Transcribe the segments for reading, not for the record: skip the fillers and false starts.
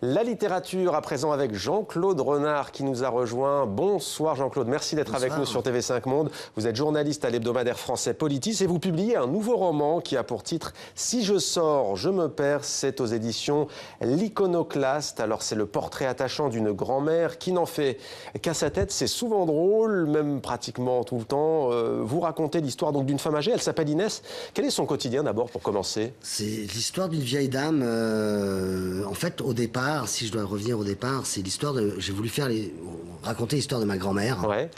La littérature à présent avec Jean-Claude Renard qui nous a rejoint. Bonsoir Jean-Claude, merci d'être avec nous sur TV5 Monde. Vous êtes journaliste à l'hebdomadaire français Politis et vous publiez un nouveau roman qui a pour titre « Si je sors, je me perds ». C'est aux éditions L'Iconoclaste. Alors c'est le portrait attachant d'une grand-mère qui n'en fait qu'à sa tête. C'est souvent drôle, même pratiquement tout le temps. Vous racontez l'histoire donc d'une femme âgée, elle s'appelle Inès. Quel est son quotidien d'abord pour commencer? C'est l'histoire d'une vieille dame. En fait, au départ, si je dois revenir au départ, c'est l'histoire de... J'ai voulu raconter l'histoire de ma grand-mère. Ouais.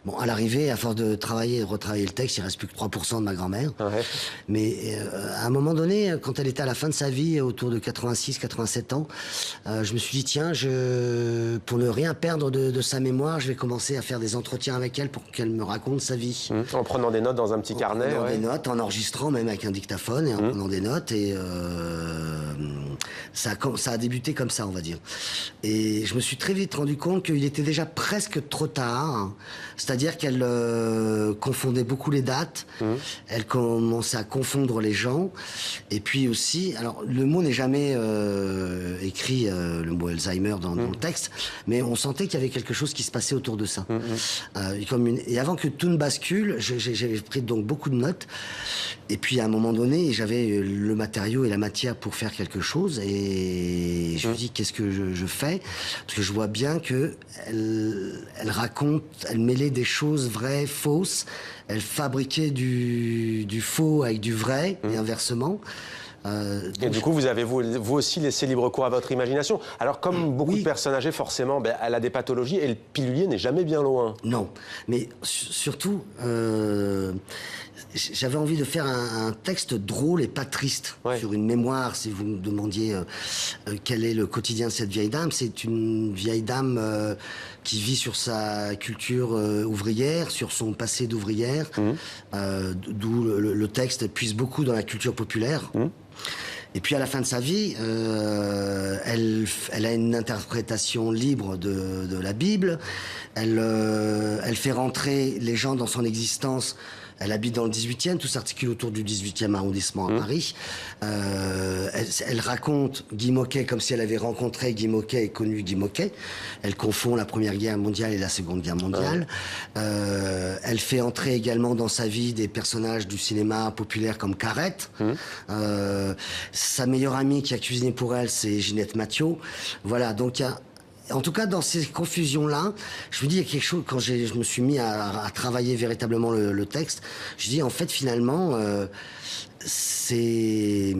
Bon, à l'arrivée, à force de travailler et de retravailler le texte, il reste plus que 3% de ma grand-mère. Ouais. Mais à un moment donné, quand elle était à la fin de sa vie, autour de 86-87 ans, je me suis dit, tiens, pour ne rien perdre de sa mémoire, je vais commencer à faire des entretiens avec elle pour qu'elle me raconte sa vie. En prenant des notes dans un petit carnet. En prenant ouais. des notes, en enregistrant même avec un dictaphone et en prenant des notes. Et ça a débuté comme ça, on va dire. Et je me suis très vite rendu compte qu'il était déjà presque trop tard. C'est-à-dire qu'elle confondait beaucoup les dates, elle commençait à confondre les gens, et puis aussi, alors le mot n'est jamais écrit, le mot Alzheimer dans le texte, mais on sentait qu'il y avait quelque chose qui se passait autour de ça. Et avant que tout ne bascule, j'avais pris donc beaucoup de notes, et puis à un moment donné, j'avais le matériau et la matière pour faire quelque chose, et je me dis qu'est-ce que je fais, parce que je vois bien que elle raconte, elle mêlait des choses vraies, fausses. Elle fabriquait du faux avec du vrai, et inversement. Et du coup, vous avez vous aussi laissé libre cours à votre imagination. Alors, comme beaucoup de personnes âgées, forcément, elle a des pathologies et le pilulier n'est jamais bien loin. Non, mais surtout, j'avais envie de faire un texte drôle et pas triste sur une mémoire. Si vous me demandiez quel est le quotidien de cette vieille dame, c'est une vieille dame qui vit sur sa culture ouvrière, sur son passé d'ouvrière, d'où le texte puise beaucoup dans la culture populaire. Et puis à la fin de sa vie, elle a une interprétation libre de la Bible. Elle fait rentrer les gens dans son existence. Elle habite dans le 18e, tout s'articule autour du 18e arrondissement à Paris. Elle raconte Guy Môquet comme si elle avait rencontré Guy Môquet et connu Guy Môquet. Elle confond la Première Guerre mondiale et la Seconde Guerre mondiale. Elle fait entrer également dans sa vie des personnages du cinéma populaire comme Carrette. Sa meilleure amie qui a cuisiné pour elle, c'est Ginette Mathieu. Voilà, donc en tout cas, dans ces confusions-là, je me dis, il y a quelque chose, quand je me suis mis à travailler véritablement le texte, je dis, en fait, finalement, c'est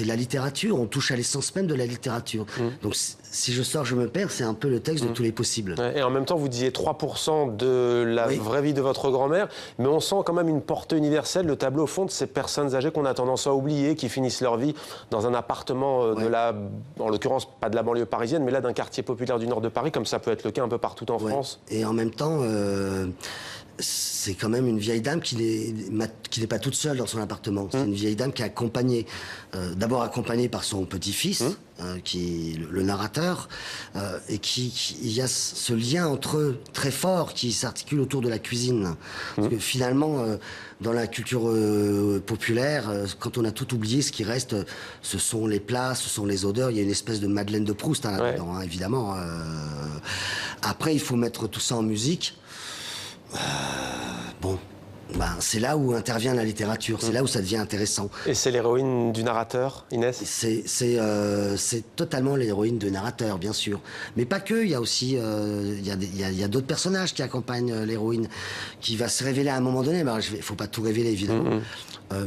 la littérature, on touche à l'essence même de la littérature. Donc, si je sors, je me perds, c'est un peu le texte de tous les possibles. Et en même temps, vous disiez 3% de la vraie vie de votre grand-mère, mais on sent quand même une portée universelle, le tableau au fond de ces personnes âgées qu'on a tendance à oublier, qui finissent leur vie dans un appartement en l'occurrence, pas de la banlieue parisienne, mais là d'un quartier populaire du nord de Paris, comme ça peut être le cas un peu partout en France. Et en même temps, c'est quand même une vieille dame qui n'est pas toute seule dans son appartement. C'est une vieille dame qui est accompagnée, d'abord accompagnée par son petit-fils, qui est le narrateur, et il y a ce lien entre eux très fort qui s'articule autour de la cuisine. Parce que finalement, dans la culture populaire, quand on a tout oublié, ce qui reste, ce sont les plats, ce sont les odeurs. Il y a une espèce de Madeleine de Proust là-dedans, évidemment. Après, il faut mettre tout ça en musique. C'est là où intervient la littérature, c'est là où ça devient intéressant. Et c'est l'héroïne du narrateur, Inès? C'est totalement l'héroïne du narrateur, bien sûr. Mais pas que, il y a aussi il y a d'autres personnages qui accompagnent l'héroïne, qui va se révéler à un moment donné. Il ne faut pas tout révéler, évidemment.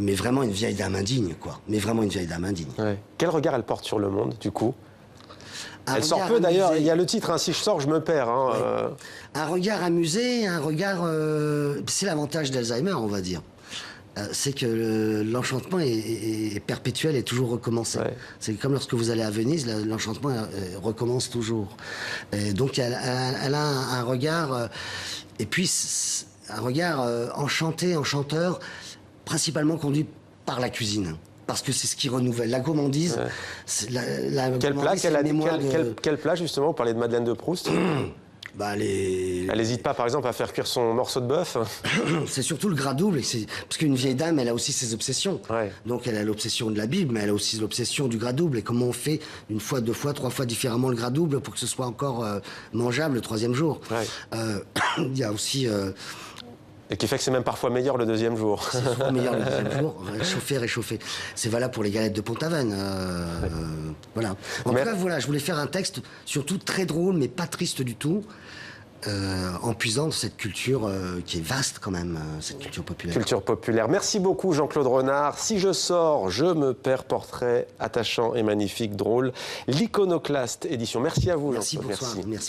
Mais vraiment une vieille dame indigne, quoi. Mais vraiment une vieille dame indigne. Quel regard elle porte sur le monde, du coup? Elle sort peu d'ailleurs, il y a le titre, si je sors, je me perds. Un regard amusé, un regard... c'est l'avantage d'Alzheimer, on va dire. C'est que l'enchantement est perpétuel et toujours recommencé. C'est comme lorsque vous allez à Venise, l'enchantement recommence toujours. Et donc elle a un regard... et puis un regard enchanté, enchanteur, principalement conduit par la cuisine. Parce que c'est ce qui renouvelle. La gourmandise, quel plat, justement, vous parlez de Madeleine de Proust? Elle n'hésite pas, par exemple, à faire cuire son morceau de bœuf. C'est surtout le gras double, parce qu'une vieille dame, elle a aussi ses obsessions. Ouais. Donc elle a l'obsession de la Bible, mais elle a aussi l'obsession du gras double. Et comment on fait une fois, deux fois, trois fois différemment le gras double pour que ce soit encore mangeable le troisième jour. Il y a aussi... Et qui fait que c'est même parfois meilleur le deuxième jour. C'est souvent meilleur le deuxième jour, réchauffer. C'est valable pour les galettes de Pont-Aven. Voilà. En tout cas, voilà, je voulais faire un texte surtout très drôle, mais pas triste du tout. En puisant dans cette culture qui est vaste quand même, cette culture populaire. Culture populaire. Merci beaucoup Jean-Claude Renard. Si je sors, je me perds. Portrait attachant et magnifique, drôle. L'Iconoclaste édition. Merci à vous Merci, Jean-Claude. bonsoir. Merci.